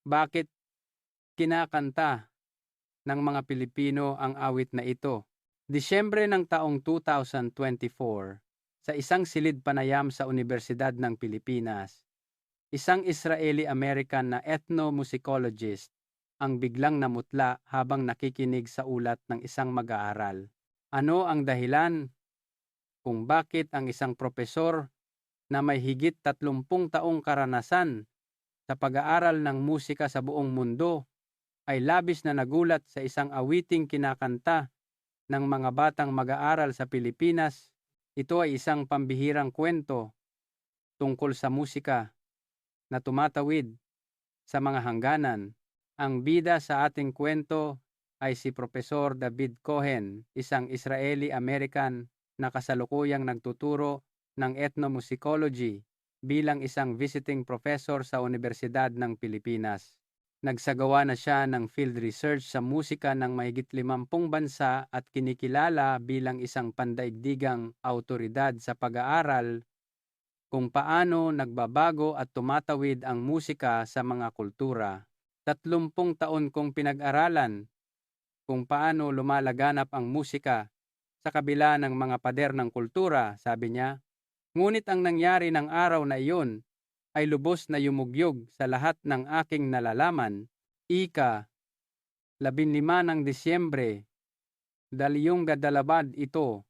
Bakit kinakanta ng mga Pilipino ang awit na ito? Disyembre ng taong 2024, sa isang silid panayam sa Universidad ng Pilipinas, isang Israeli-American na ethnomusicologist ang biglang namutla habang nakikinig sa ulat ng isang mag-aaral. Ano ang dahilan kung bakit ang isang propesor na may higit 30 taong karanasan sa pag-aaral ng musika sa buong mundo ay labis na nagulat sa isang awiting kinakanta ng mga batang mag-aaral sa Pilipinas? Ito ay isang pambihirang kwento tungkol sa musika na tumatawid sa mga hangganan. Ang bida sa ating kwento ay si Profesor David Cohen, isang Israeli-American na kasalukuyang nagtuturo ng ethnomusicology bilang isang visiting professor sa Universidad ng Pilipinas. Nagsagawa na siya ng field research sa musika ng mahigit 50 bansa at kinikilala bilang isang pandaigdigang awtoridad sa pag-aaral kung paano nagbabago at tumatawid ang musika sa mga kultura. 30 taon kong pinag-aralan kung paano lumalaganap ang musika sa kabila ng mga pader ng kultura, sabi niya. Ngunit ang nangyari ng araw na iyon ay lubos na yumugyog sa lahat ng aking nalalaman. Ika-15 ng Disyembre, 2022 ito,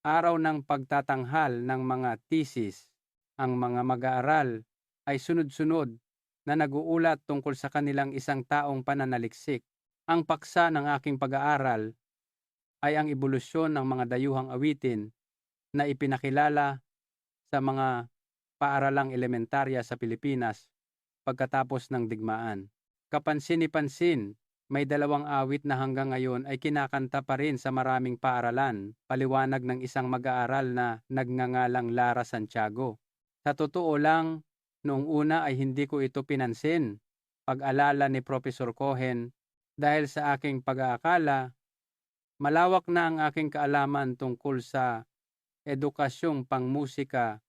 araw ng pagtatanghal ng mga thesis. Ang mga mag-aaral ay sunod-sunod na nag-uulat tungkol sa kanilang isang taong pananaliksik. Ang paksa ng aking pag-aaral ay ang ebolusyon ng mga dayuhang awitin na ipinakilala sa mga paaralang elementarya sa Pilipinas pagkatapos ng digmaan. Kapansin-pansin, may 2 awit na hanggang ngayon ay kinakanta pa rin sa maraming paaralan, paliwanag ng isang mag-aaral na nagngangalang Lara Santiago. Sa totoo lang, noong una ay hindi ko ito pinansin, pag-alala ni Professor Cohen, dahil sa aking pag-aakala, malawak na ang aking kaalaman tungkol sa edukasyong pangmusika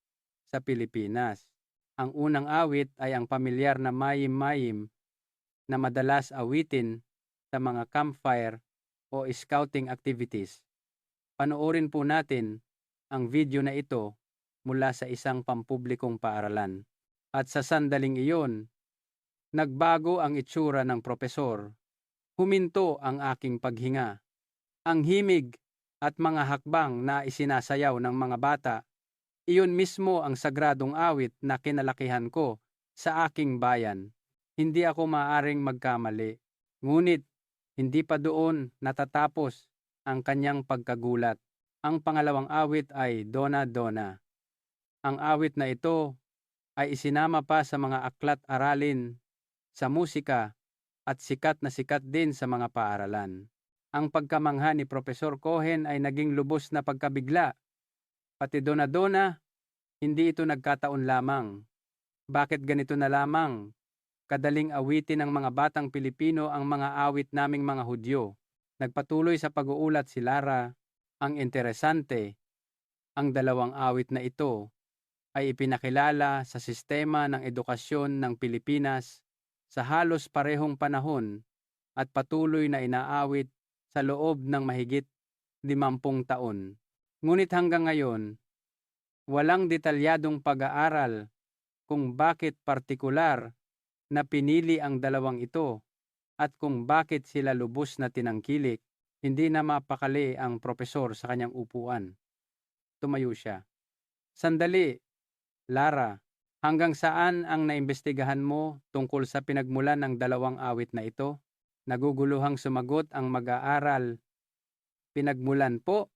sa Pilipinas. Ang unang awit ay ang pamilyar na Mayim-Mayim na madalas awitin sa mga campfire o scouting activities. Panoorin po natin ang video na ito mula sa isang pampublikong paaralan. At sa sandaling iyon, nagbago ang itsura ng propesor. Huminto ang aking paghinga. Ang himig at mga hakbang na isinasayaw ng mga bata, iyon mismo ang sagradong awit na kinalakihan ko sa aking bayan. Hindi ako maaaring magkamali. Ngunit, hindi pa doon natatapos ang kanyang pagkagulat. Ang pangalawang awit ay Dona Dona. Ang awit na ito ay isinama pa sa mga aklat-aralin sa musika at sikat din sa mga paaralan. Ang pagkamangha ni Professor Cohen ay naging lubos na pagkabigla. Pati Dona Dona, hindi ito nagkataon lamang. Bakit ganito na lamang kadaling awitin ng mga batang Pilipino ang mga awit naming mga Hudyo? Nagpatuloy sa pag-uulat si Lara. Ang interesante, ang 2 awit na ito ay ipinakilala sa sistema ng edukasyon ng Pilipinas sa halos parehong panahon at patuloy na inaawit sa loob ng mahigit 50 taon. Ngunit hanggang ngayon, walang detalyadong pag-aaral kung bakit partikular na pinili ang 2 ito at kung bakit sila lubos na tinangkilik. Hindi na mapakali ang propesor sa kanyang upuan. Tumayo siya. Sandali, Lara, hanggang saan ang naimbestigahan mo tungkol sa pinagmulan ng 2 awit na ito? Naguguluhang sumagot ang mag-aaral. Pinagmulan po.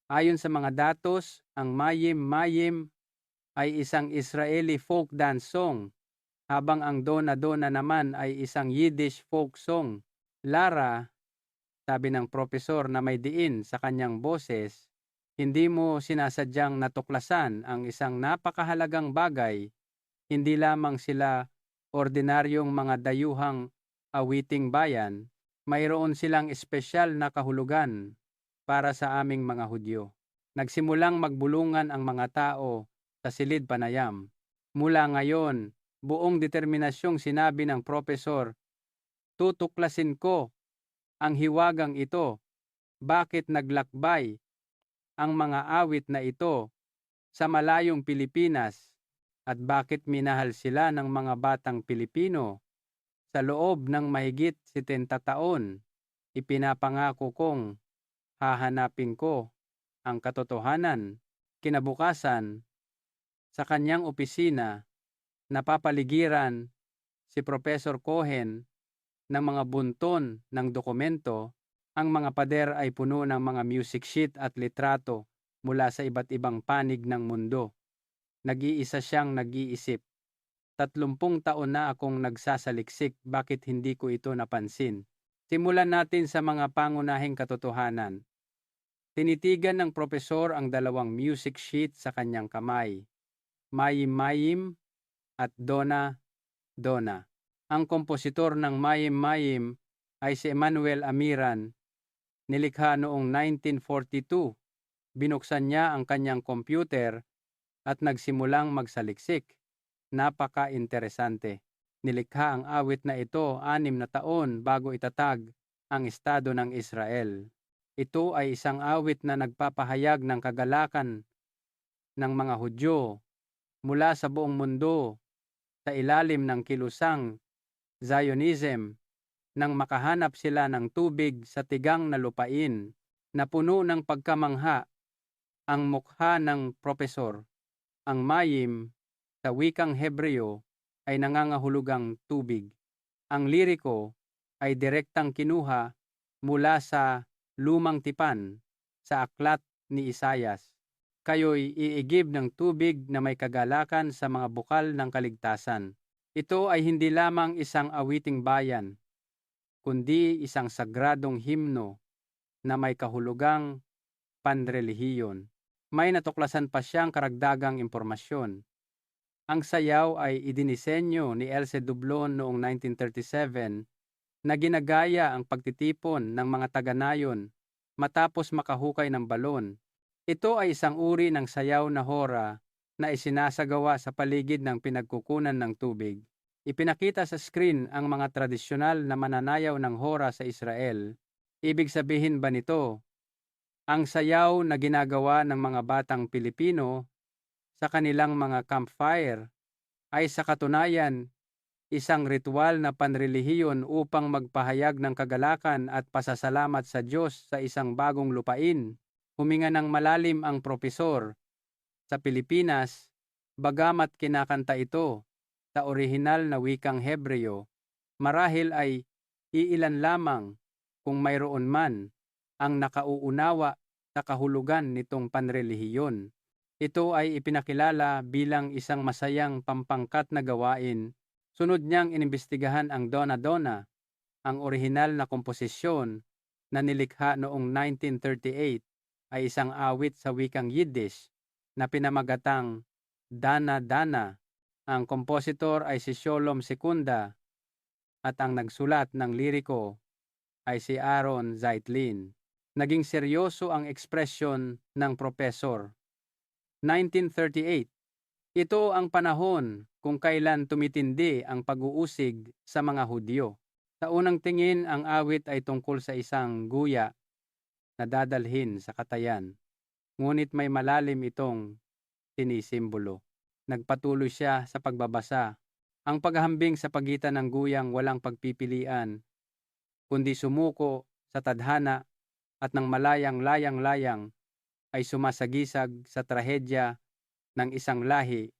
Ayon sa mga datos, ang Mayim-Mayim ay isang Israeli folk dance song, habang ang Dona Dona naman ay isang Yiddish folk song. Lara, sabi ng propesor na may diin sa kanyang boses, hindi mo sinasadyang natuklasan ang isang napakahalagang bagay. Hindi lamang sila ordinaryong mga dayuhang awiting bayan, mayroon silang espesyal na kahulugan para sa aming mga Hudyo. Nagsimulang magbulungan ang mga tao sa silid panayam. Mula ngayon, buong determinasyong sinabi ng propesor, tutuklasin ko ang hiwagang ito. Bakit naglakbay ang mga awit na ito sa malayong Pilipinas at bakit minahal sila ng mga batang Pilipino? Sa loob ng mahigit 70 taon, ipinapangako kong hahanapin ko ang katotohanan. Kinabukasan, sa kanyang opisina, napapaligiran si Professor Cohen ng mga bunton ng dokumento. Ang mga pader ay puno ng mga music sheet at litrato mula sa iba't ibang panig ng mundo. Nag-iisa siyang nag-iisip. 30 taon na akong nagsasaliksik, bakit hindi ko ito napansin? Simulan natin sa mga pangunahing katotohanan. Tinitigan ng propesor ang dalawang music sheet sa kanyang kamay, Mayim Mayim at Dona Dona. Ang kompositor ng Mayim Mayim ay si Emmanuel Amiran. Nilikha noong 1942. Binuksan niya ang kanyang computer at nagsimulang magsaliksik. Napaka-interesante. Nilikha ang awit na ito 6 na taon bago itatag ang Estado ng Israel. Ito ay isang awit na nagpapahayag ng kagalakan ng mga Hudyo mula sa buong mundo sa ilalim ng kilusang Zionism nang makahanap sila ng tubig sa tigang na lupain na puno ng pagkamangha. Ang mukha ng propesor, ang mayim, sa wikang Hebreo ay nangangahulugang tubig. Ang liriko ay direktang kinuha mula sa lumang tipan sa aklat ni Isayas. Kayo'y iigib ng tubig na may kagalakan sa mga bukal ng kaligtasan. Ito ay hindi lamang isang awiting bayan, kundi isang sagradong himno na may kahulugang panrelihiyon. May natuklasan pa siyang karagdagang impormasyon. Ang sayaw ay idinisenyo ni Else Dublon noong 1937 na ginagaya ang pagtitipon ng mga taga-nayon matapos makahukay ng balon. Ito ay isang uri ng sayaw na hora na isinasagawa sa paligid ng pinagkukunan ng tubig. Ipinakita sa screen ang mga tradisyonal na mananayaw ng hora sa Israel. Ibig sabihin ba nito, ang sayaw na ginagawa ng mga batang Pilipino sa kanilang mga campfire ay sa katunayan isang ritual na panrelihiyon upang magpahayag ng kagalakan at pasasalamat sa Diyos sa isang bagong lupain? Huminga ng malalim ang propesor. Sa Pilipinas, bagamat kinakanta ito sa orihinal na wikang Hebreo, marahil ay iilan lamang, kung mayroon man, ang nakauunawa sa kahulugan nitong panrelihiyon. Ito ay ipinakilala bilang isang masayang pampangkat na gawain. Sunod niyang inimbestigahan ang Dona Dona, ang orihinal na komposisyon na nilikha noong 1938 ay isang awit sa wikang Yiddish na pinamagatang Dana Dana. Ang kompositor ay si Sholom Secunda at ang nagsulat ng liriko ay si Aaron Zeitlin. Naging seryoso ang ekspresyon ng propesor. 1938. Ito ang panahon kung kailan tumitindi ang pag-uusig sa mga Hudyo. Sa unang tingin, ang awit ay tungkol sa isang guya na dadalhin sa katayan. Ngunit may malalim itong sinisimbolo. Nagpatuloy siya sa pagbabasa. Ang paghahambing sa pagitan ng guyang walang pagpipilian, kundi sumuko sa tadhana at ng malayang-layang-layang ay sumasagisag sa trahedya ng isang lahi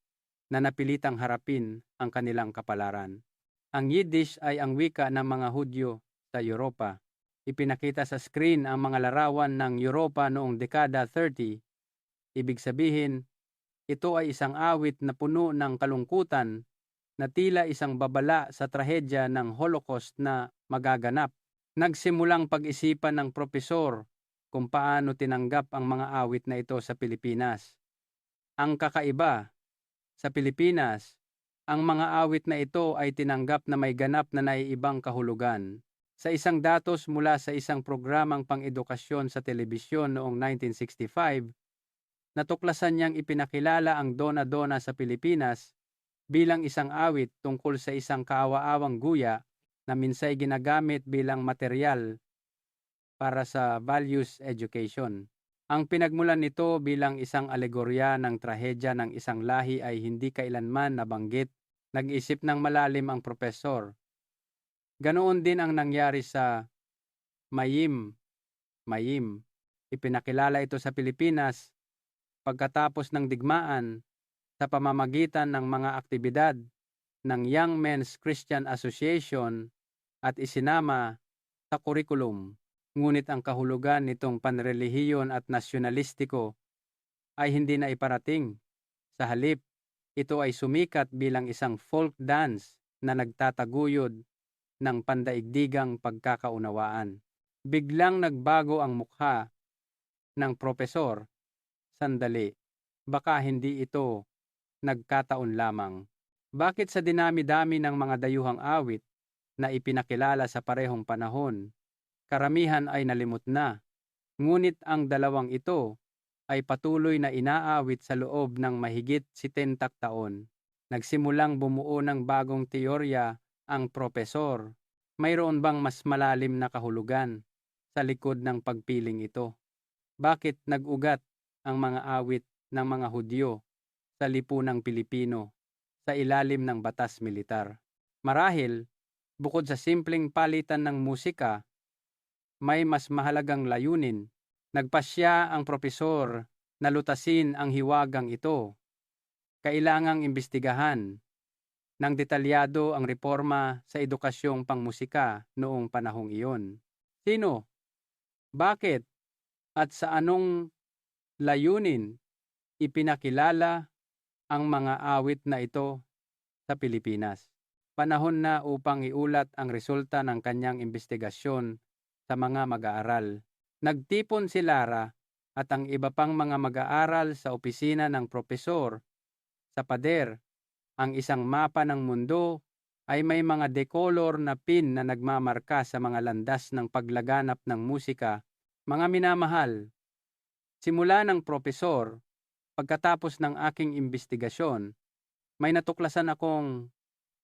na napilitang harapin ang kanilang kapalaran. Ang Yiddish ay ang wika ng mga Hudyo sa Europa. Ipinakita sa screen ang mga larawan ng Europa noong dekada 30. Ibig sabihin, ito ay isang awit na puno ng kalungkutan na tila isang babala sa trahedya ng Holocaust na magaganap. Nagsimulang pag-isipan ng propesor kung paano tinanggap ang mga awit na ito sa Pilipinas. Ang kakaiba, sa Pilipinas, ang mga awit na ito ay tinanggap na may ganap na naiibang kahulugan. Sa isang datos mula sa isang programang pang-edukasyon sa telebisyon noong 1965, natuklasan niyang ipinakilala ang Dona Dona sa Pilipinas bilang isang awit tungkol sa isang kaawa-awang guya na minsay ginagamit bilang material para sa values education. Ang pinagmulan nito bilang isang alegorya ng trahedya ng isang lahi ay hindi kailanman nabanggit. Nag-isip ng malalim ang propesor. Ganoon din ang nangyari sa Mayim. Mayim. Ipinakilala ito sa Pilipinas pagkatapos ng digmaan sa pamamagitan ng mga aktibidad ng Young Men's Christian Association at isinama sa kurikulum. Ngunit ang kahulugan nitong panrelihiyon at nasyonalistiko ay hindi na iparating. Sa halip, ito ay sumikat bilang isang folk dance na nagtataguyod ng pandaigdigang pagkakaunawaan. Biglang nagbago ang mukha ng propesor. Sandali, baka hindi ito nagkataon lamang. Bakit sa dinami-dami ng mga dayuhang awit na ipinakilala sa parehong panahon, karamihan ay nalimot na, ngunit ang dalawang ito ay patuloy na inaawit sa loob ng mahigit 70 taon. Nagsimulang bumuo ng bagong teorya ang propesor. Mayroon bang mas malalim na kahulugan sa likod ng pagpiling ito? Bakit nag-ugat ang mga awit ng mga Hudyo sa lipunang Pilipino sa ilalim ng batas militar? Marahil, bukod sa simpleng palitan ng musika, may mas mahalagang layunin. Nagpasya ang propesor na lutasin ang hiwagang ito. Kailangang imbestigahan ng detalyado ang reforma sa edukasyong pangmusika noong panahong iyon. Sino? Bakit? At sa anong layunin ipinakilala ang mga awit na ito sa Pilipinas? Panahon na upang iulat ang resulta ng kanyang imbestigasyon sa mga mag-aaral. Nagtipon si Lara at ang iba pang mga mag-aaral sa opisina ng propesor sa pader. Ang isang mapa ng mundo ay may mga decolor na pin na nagmamarka sa mga landas ng paglaganap ng musika. Mga minamahal, simula ng propesor, pagkatapos ng aking imbestigasyon, may natuklasan akong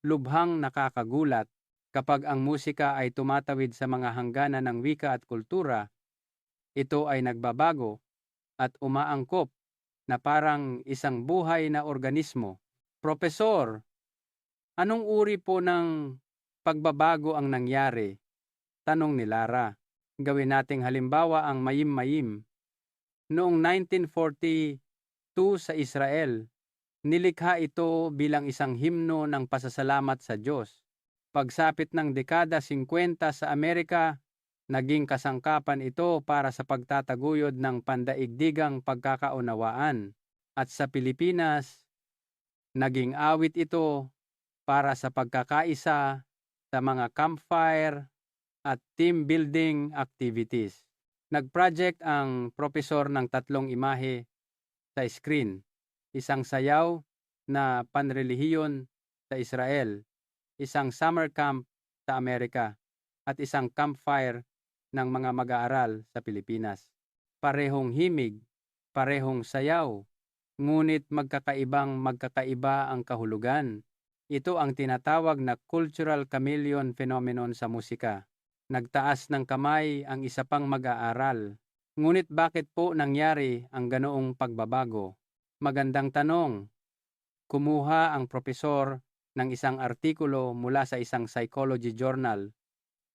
lubhang nakakagulat. Kapag ang musika ay tumatawid sa mga hangganan ng wika at kultura, ito ay nagbabago at umaangkop na parang isang buhay na organismo. Propesor, anong uri po ng pagbabago ang nangyari? Tanong ni Lara. Gawin nating halimbawa ang Mayim-Mayim. Noong 1942 sa Israel, nilikha ito bilang isang himno ng pasasalamat sa Diyos. Pagsapit ng dekada 50 sa Amerika, naging kasangkapan ito para sa pagtataguyod ng pandaigdigang pagkakaunawaan. At sa Pilipinas, naging awit ito para sa pagkakaisa sa mga campfire at team building activities. Nag-project ang propesor ng 3 imahe sa screen. Isang sayaw na panrelihiyon sa Israel, isang summer camp sa Amerika, at isang campfire ng mga mag-aaral sa Pilipinas. Parehong himig, parehong sayaw, ngunit magkakaiba ang kahulugan. Ito ang tinatawag na cultural chameleon phenomenon sa musika. Nagtaas ng kamay ang isa pang mag-aaral. Ngunit bakit po nangyari ang ganoong pagbabago? Magandang tanong. Kumuha ang propesor ng isang artikulo mula sa isang psychology journal.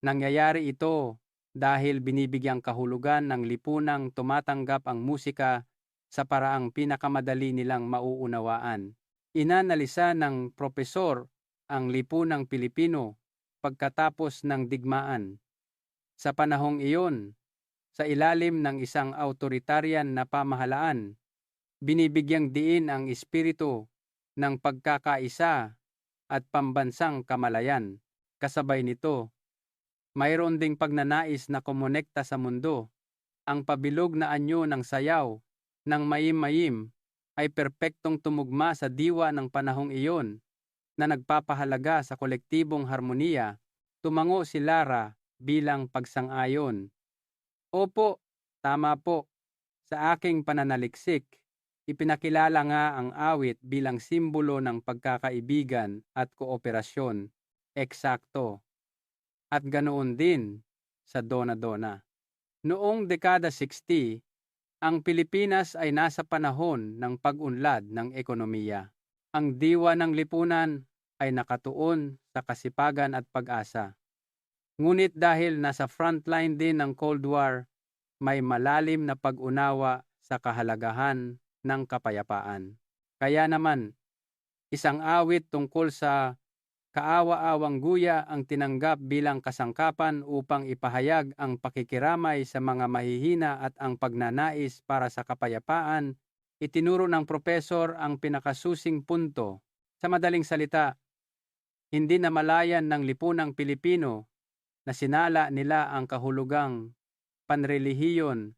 Nangyayari ito dahil binibigyang kahulugan ng lipunang tumatanggap ang musika sa paraang pinakamadali nilang mauunawaan. Inanalisa ng propesor ang lipunang Pilipino pagkatapos ng digmaan. Sa panahong iyon, sa ilalim ng isang autoritarian na pamahalaan, binibigyang diin ang espiritu ng pagkakaisa at pambansang kamalayan. Kasabay nito, mayroon ding pagnanais na kumonekta sa mundo. Ang pabilog na anyo ng sayaw ng Mayim-Mayim ay perpektong tumugma sa diwa ng panahong iyon na nagpapahalaga sa kolektibong harmoniya. Tumango si Lara bilang pagsang-ayon. Opo, tama po. Sa aking pananaliksik, Ipinakilala nga ang awit bilang simbolo ng pagkakaibigan at kooperasyon, eksakto, at ganoon din sa Dona Dona. Noong dekada 60, ang Pilipinas ay nasa panahon ng pag-unlad ng ekonomiya. Ang diwa ng lipunan ay nakatuon sa kasipagan at pag-asa. Ngunit dahil nasa frontline din ng Cold War, may malalim na pag-unawa sa kahalagahan ng kapayapaan. Kaya naman, isang awit tungkol sa kaawa-awang guya ang tinanggap bilang kasangkapan upang ipahayag ang pakikiramay sa mga mahihina at ang pagnanais para sa kapayapaan. Itinuro ng propesor ang pinakasusing punto. Sa madaling salita, hindi namalayan ng lipunang Pilipino na sinala nila ang kahulugang panrelihiyon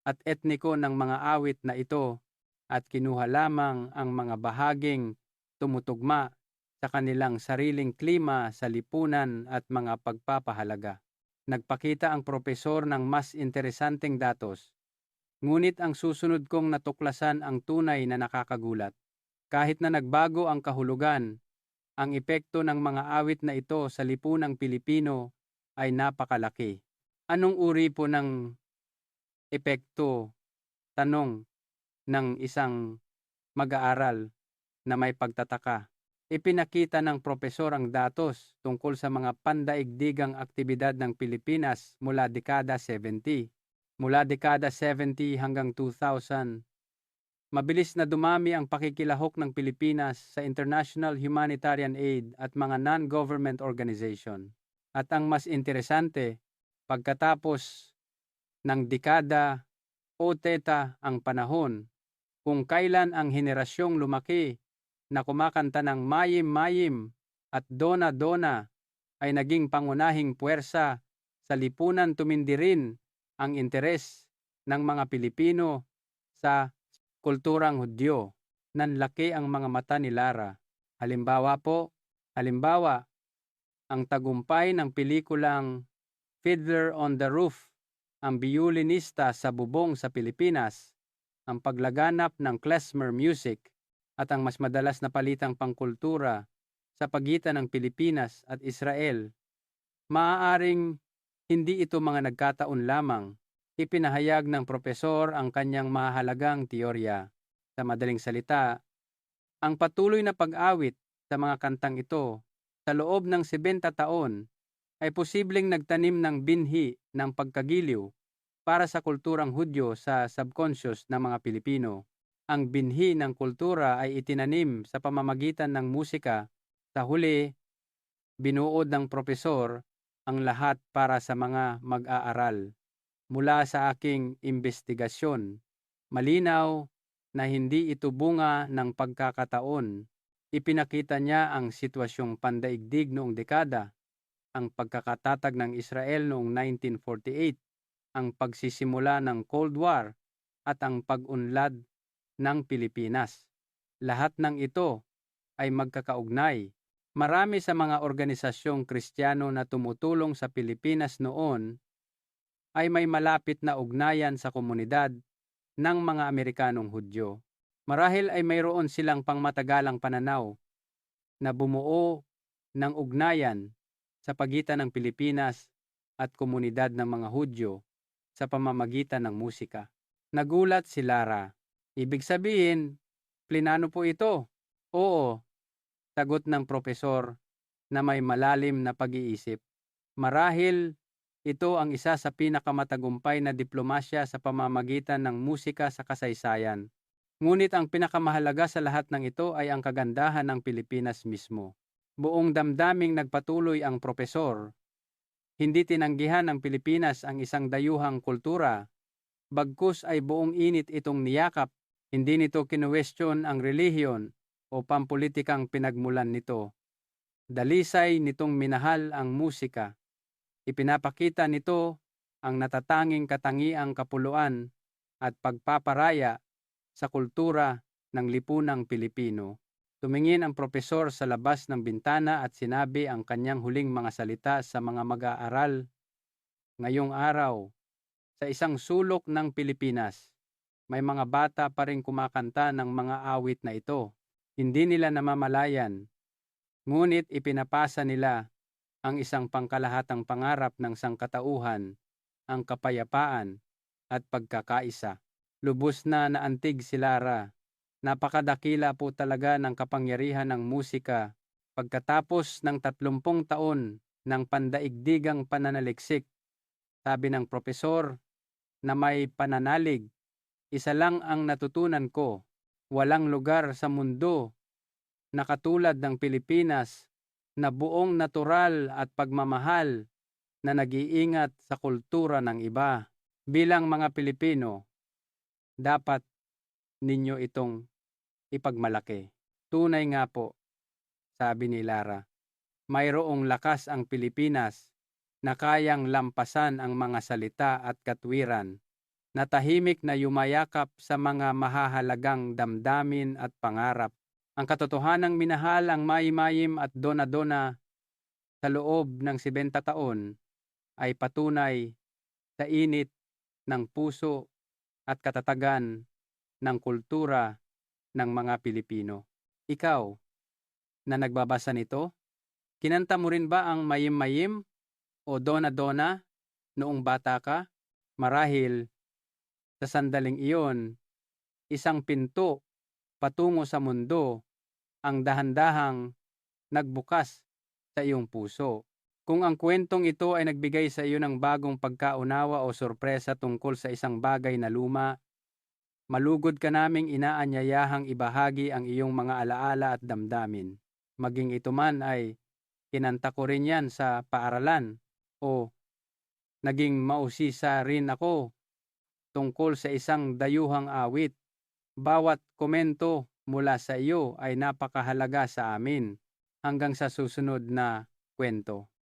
at etniko ng mga awit na ito at kinuha lamang ang mga bahaging tumutugma sa kanilang sariling klima sa lipunan at mga pagpapahalaga. Nagpakita ang propesor ng mas interesanteng datos, ngunit ang susunod kong natuklasan ang tunay na nakakagulat. Kahit na nagbago ang kahulugan, ang epekto ng mga awit na ito sa lipunang Pilipino ay napakalaki. Anong uri po ng epekto? Tanong ng isang mag-aaral na may pagtataka. Ipinakita ng propesor ang datos tungkol sa mga pandaigdigang aktibidad ng Pilipinas mula dekada 70. Mula dekada 70 hanggang 2000, mabilis na dumami ang pakikilahok ng Pilipinas sa international humanitarian aid at mga non-government organization. At ang mas interesante, pagkatapos ng dekada o teta ang panahon, kung kailan ang henerasyong lumaki na kumakanta ng mayim-mayim at dona-dona ay naging pangunahing puwersa sa lipunan, tumindi rin ang interes ng mga Pilipino sa kulturang Hudyo. Nanlaki ang mga mata ni Lara. Halimbawa, ang tagumpay ng pelikulang Fiddler on the Roof, ang biyulinista sa bubong sa Pilipinas, ang paglaganap ng klezmer music, at ang mas madalas na palitang pangkultura sa pagitan ng Pilipinas at Israel. Maaaring hindi ito mga nagkataon lamang. Ipinahayag ng propesor ang kanyang mahalagang teorya. Sa madaling salita, ang patuloy na pag-awit sa mga kantang ito sa loob ng 70 taon ay posibleng nagtanim ng binhi ng pagkagiliw para sa kulturang Hudyo sa subconscious ng mga Pilipino. Ang binhi ng kultura ay itinanim sa pamamagitan ng musika. Sa huli, binuod ng propesor ang lahat para sa mga mag-aaral. Mula sa aking investigasyon, malinaw na hindi ito bunga ng pagkakataon. Ipinakita niya ang sitwasyong pandaigdig noong dekada, ang pagkakatatag ng Israel noong 1948, ang pagsisimula ng Cold War, at ang pag-unlad ng Pilipinas. Lahat ng ito ay magkakaugnay. Marami sa mga organisasyong Kristiyano na tumutulong sa Pilipinas noon ay may malapit na ugnayan sa komunidad ng mga Amerikanong Hudyo. Marahil ay mayroon silang pangmatagalang pananaw na bumuo ng ugnayan sa pagitan ng Pilipinas at komunidad ng mga Hudyo sa pamamagitan ng musika. Nagulat si Lara. Ibig sabihin, plinano po ito? Oo, sagot ng propesor na may malalim na pag-iisip. Marahil ito ang isa sa pinakamatagumpay na diplomasya sa pamamagitan ng musika sa kasaysayan. Ngunit ang pinakamahalaga sa lahat ng ito ay ang kagandahan ng Pilipinas mismo. Buong damdaming nagpatuloy ang propesor. Hindi tinanggihan ng Pilipinas ang isang dayuhang kultura. Bagkus ay buong init itong niyakap. Hindi nito kinuwestiyon ang relihiyon o pampulitikang pinagmulan nito. Dalisay nitong minahal ang musika. Ipinapakita nito ang natatanging katangiang kapuluan at pagpaparaya sa kultura ng lipunang Pilipino. Tumingin ang propesor sa labas ng bintana at sinabi ang kanyang huling mga salita sa mga mag-aaral. Ngayong araw, sa isang sulok ng Pilipinas, may mga bata pa ring kumakanta ng mga awit na ito. Hindi nila namamalayan, ngunit ipinapasa nila ang isang pangkalahatang pangarap ng sangkatauhan, ang kapayapaan at pagkakaisa. Lubos na naantig si Lara. Napakadakila po talaga ng kapangyarihan ng musika pagkatapos ng 30 taon ng pandaigdigang pananaliksik. Sabi ng propesor na may pananalig, isa lang ang natutunan ko, walang lugar sa mundo na katulad ng Pilipinas na buong natural at pagmamahal na nag-iingat sa kultura ng iba. Bilang mga Pilipino, dapat ninyo itong ipagmalaki. Tunay nga po, sabi ni Lara, mayroong lakas ang Pilipinas na kayang lampasan ang mga salita at katwiran, na tahimik na yumayakap sa mga mahahalagang damdamin at pangarap. Ang katotohanang minahal ang Mayim at Dona sa loob ng 70 taon ay patunay sa init ng puso at katatagan ng kultura ng mga Pilipino. Ikaw, na nagbabasa nito, kinanta mo rin ba ang Mayim o Dona noong bata ka? Marahil, sa sandaling iyon, isang pinto patungo sa mundo ang dahan-dahang nagbukas sa iyong puso. Kung ang kwentong ito ay nagbigay sa iyo ng bagong pagkaunawa o sorpresa tungkol sa isang bagay na luma, malugod ka naming inaanyayahang ibahagi ang iyong mga alaala at damdamin. Maging ito man ay kinanta ko rin yan sa paaralan o naging mausisa rin ako tungkol sa isang dayuhang awit. Bawat komento mula sa iyo ay napakahalaga sa amin. Hanggang sa susunod na kwento.